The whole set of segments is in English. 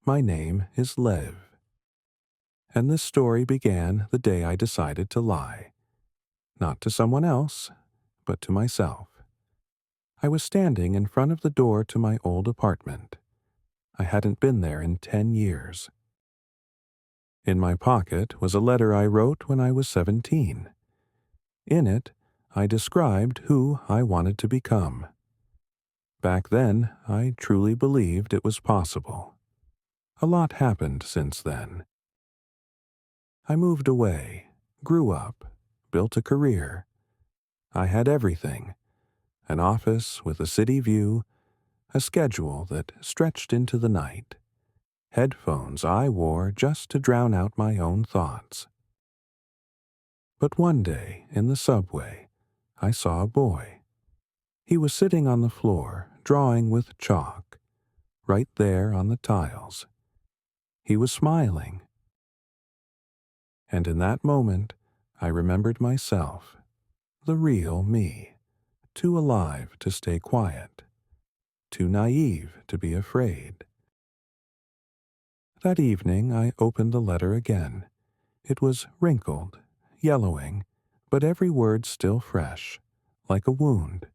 My name is Lev. And this story began the day I decided to lie. Not to someone else, but to myself. I was standing in front of the door to my old apartment. I hadn't been there in 10 years. In my pocket was a letter I wrote when I was 17. In it, I described who I wanted to become. Back then, I truly believed it was possible. A lot happened since then. I moved away, grew up, built a career. I had everything: an office with a city view, a schedule that stretched into the night, headphones I wore just to drown out my own thoughts. But one day, in the subway, I saw a boy. He was sitting on the floor, drawing with chalk, right there on the tiles. He was smiling. And in that moment, I remembered myself, the real me, too alive to stay quiet, too naive to be afraid. That evening, I opened the letter again. It was wrinkled, yellowing, but every word still fresh, like a wound.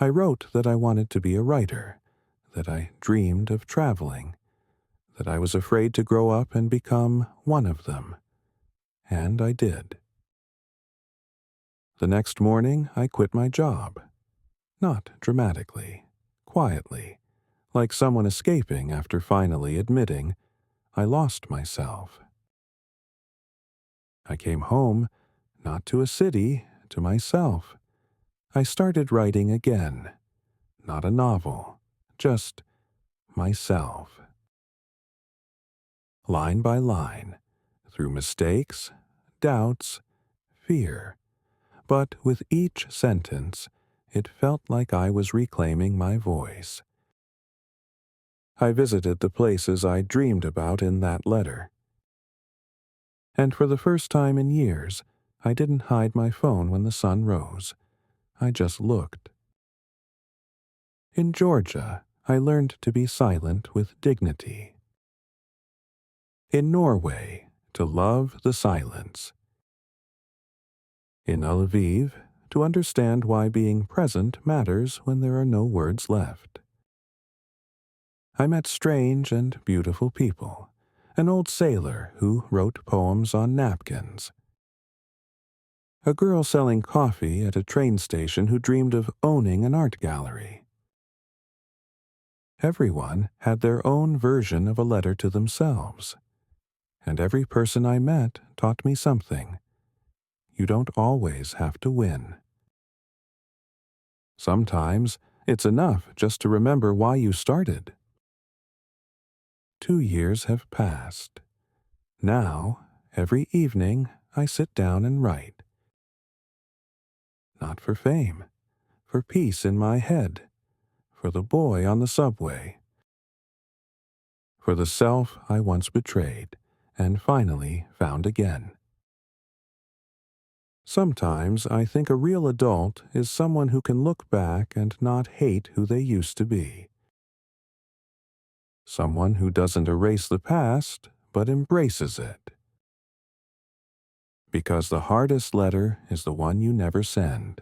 I wrote that I wanted to be a writer, that I dreamed of traveling, that I was afraid to grow up and become one of them. And I did. The next morning, I quit my job. Not dramatically, quietly, like someone escaping after finally admitting I lost myself. I came home, not to a city, to myself. I started writing again. Not a novel, just myself. Line by line, through mistakes, doubts, fear. But with each sentence, it felt like I was reclaiming my voice. I visited the places I dreamed about in that letter. And for the first time in years, I didn't hide my phone when the sun rose. I just looked. In Georgia, I learned to be silent with dignity. In Norway, to love the silence. In Lviv, to understand why being present matters when there are no words left. I met strange and beautiful people, an old sailor who wrote poems on napkins, a girl selling coffee at a train station who dreamed of owning an art gallery. Everyone had their own version of a letter to themselves, and every person I met taught me something. You don't always have to win. Sometimes it's enough just to remember why you started. 2 years have passed. Now, every evening, I sit down and write. Not for fame, for peace in my head, for the boy on the subway, for the self I once betrayed and finally found again. Sometimes I think a real adult is someone who can look back and not hate who they used to be. Someone who doesn't erase the past, but embraces it. Because the hardest letter is the one you never send.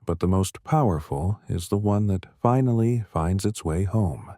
But the most powerful is the one that finally finds its way home.